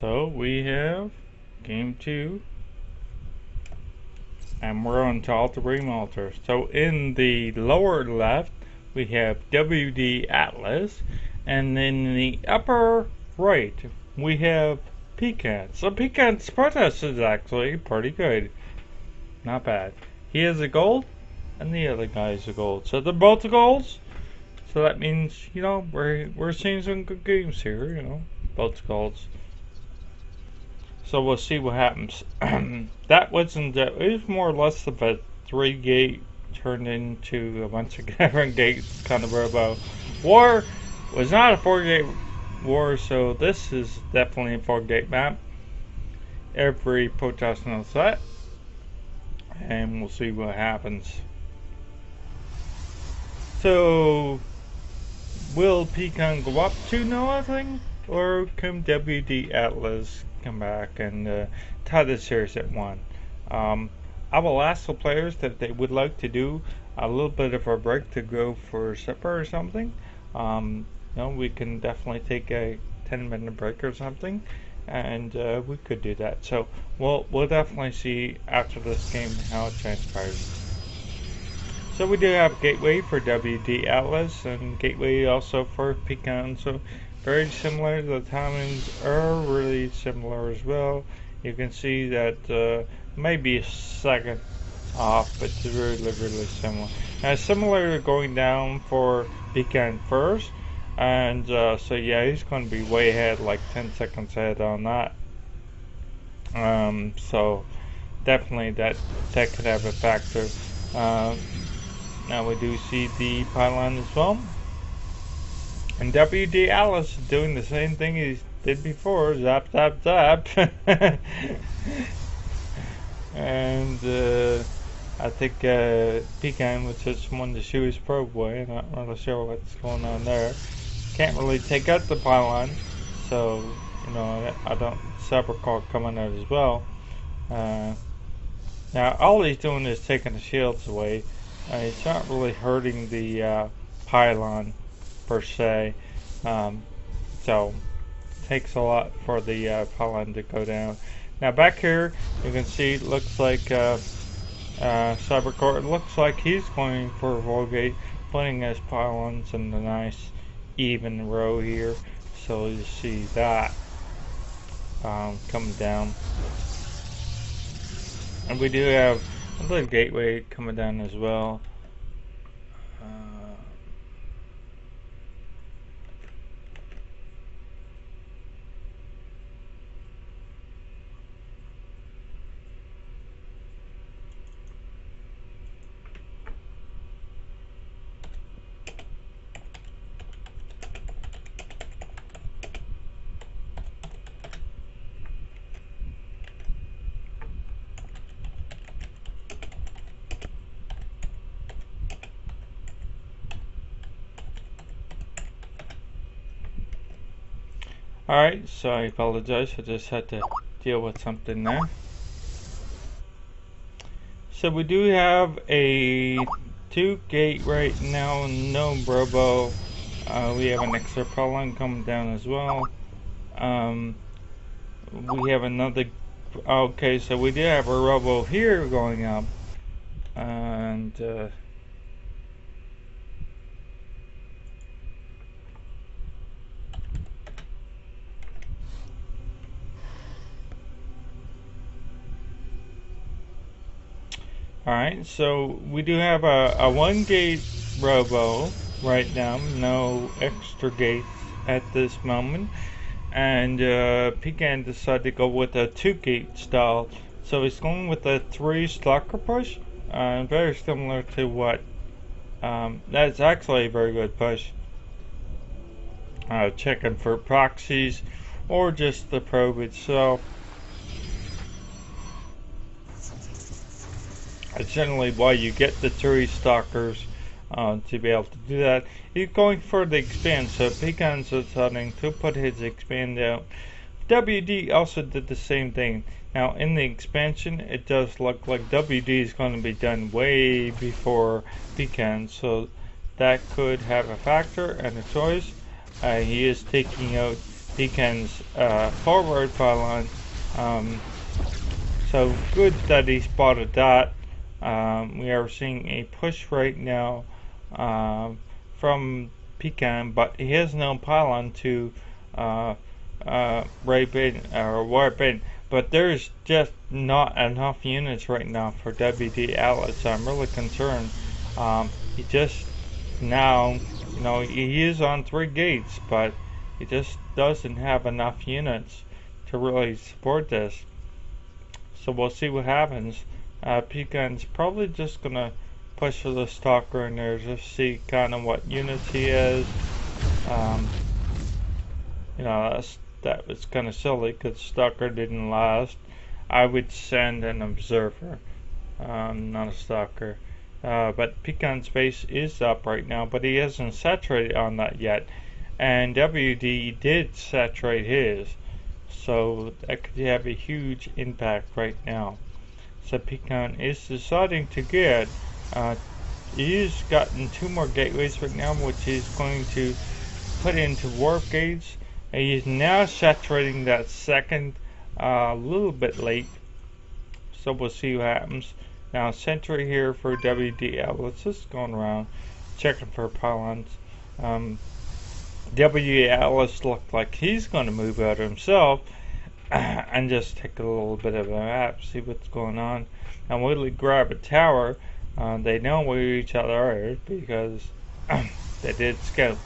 So we have game 2, and we're on to Alter Alter. So in the lower left, we have WD Atlas, and in the upper right, we have Pecan. So Pecan's protest is actually pretty good. Not bad. He has a gold, and the other guy has a gold. So they're both golds. So that means, we're seeing some good games here, both golds. So we'll see what happens. That wasn't, it was more or less of a 3-gate turned into a bunch of different gates kind of robo. War was not a 4-gate war, so this is definitely a 4-gate map. Every protest knows that. And we'll see what happens. So, will Pecan go up to nothing? Or can WD Atlas come back and tie the series at 1? I will ask the players that they would like to do a little bit of a break to go for supper or something. We can definitely take a 10-minute break or something, and we could do that. So we'll definitely see after this game how it transpires. So we do have Gateway for WD Atlas and Gateway also for Pecan. So very similar. The timings are really similar as well. You can see that maybe a second off, but it's really similar. Now similar to going down for Pecan first, and so yeah, he's going to be way ahead, like 10 seconds ahead on that. So definitely that could have a factor. Now we do see the pylon as well. And WD Alice is doing the same thing he did before, zap, zap, zap. And I think Pecan was just wanted to shoot his probe away. Not really sure what's going on there. Can't really take out the pylon, so I don't recall coming out as well. Now all he's doing is taking the shields away. He's not really hurting the pylon per se, so it takes a lot for the pylon to go down. Now back here you can see it looks like Cybercore, it looks like he's going for Volgate, putting his pylons in the nice even row here, so you see that coming down. And we do have a little gateway coming down as well. Alright, so I apologize, I just had to deal with something there. So we do have a 2-gate right now, no Robo. We have an extra pylon coming down as well. We have another, okay, so we do have a Robo here going up. And alright, so we do have a 1-gate Robo right now, no extra gates at this moment. And Pecan decided to go with a 2-gate style. So he's going with a 3 stalker push. Very similar to what, that's actually a very good push. Checking for proxies or just the probe itself. It's generally why you get the 3 stalkers to be able to do that. He's going for the expand, so Pecan's deciding to put his expand out. WD also did the same thing. Now in the expansion, it does look like WD is going to be done way before Pecan, so that could have a factor and a choice. He is taking out Pecan's forward pylon. Um, so good that he spotted that. We are seeing a push right now from Pecan, but he has no pylon to uh, rape in or warp in. But there's just not enough units right now for WD Atlas, so I'm really concerned. He just now, he is on 3 gates, but he just doesn't have enough units to really support this. So we'll see what happens. Pecan's probably just gonna push for the stalker in there, just see kind of what units he is. Um, that was kind of silly because stalker didn't last. I would send an observer, not a stalker. But Pecan's base is up right now, but he hasn't saturated on that yet. And WD did saturate his, so that could have a huge impact right now. So Pecan is deciding to get, he's gotten 2 more gateways right now, which he's going to put into warp gates. And he's now saturating that second, a little bit late. So we'll see what happens. Now sentry here for WD Atlas, just going around checking for pylons. WD Atlas looked like he's going to move out himself and just take a little bit of a map, see what's going on. And when we grab a tower, they know where each other are because they did scout.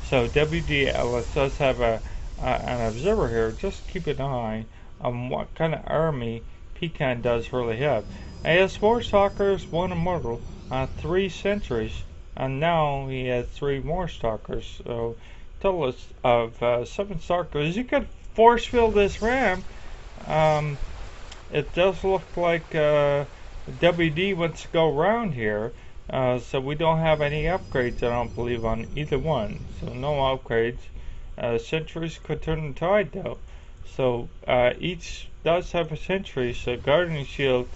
So WD Atlas does have an observer here. Just keep an eye on what kind of army Pecan does really have. He has 4 stalkers, 1 immortal, 3 sentries, and now he has 3 more stalkers. So total of 7 stalkers. You could force field this ramp. It does look like WD wants to go around here. So we don't have any upgrades, I don't believe, on either one. So no upgrades. Sentries could turn the tide though. So each does have a sentry, so Guardian Shield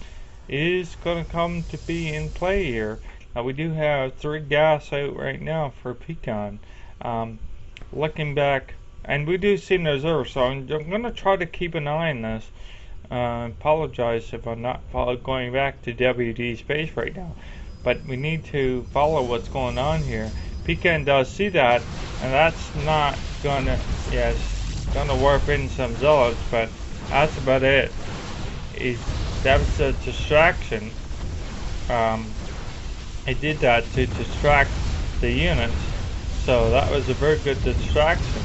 is going to come to be in play here. We do have 3 gas out right now for Pecan. Looking back, and we do see an observer, so I'm going to try to keep an eye on this. Apologize if I'm not going back to WD space right now. But we need to follow what's going on here. Pecan does see that, and that's not gonna, gonna warp in some zealots, but that's about it. That was a distraction. He did that to distract the units, so that was a very good distraction.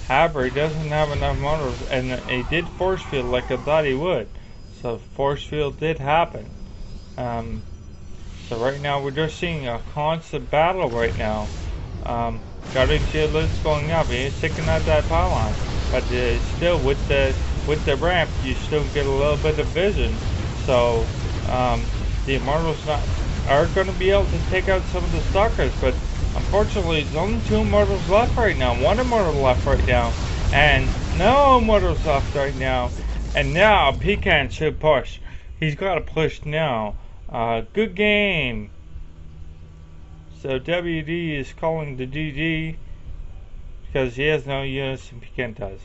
However, he doesn't have enough motors, and he did force field like I thought he would. So force field did happen. So right now we're just seeing a constant battle right now. Guardian Shield is going up. He's taking out that pylon, but still with the ramp, you still get a little bit of vision. So the immortals are going to be able to take out some of the stalkers, but unfortunately, there's only 2 immortals left right now. 1 immortal left right now, and no immortals left right now. And now Pecan should push. He's got to push now. Good game. So WD is calling the GG because he has no units and Pecan does.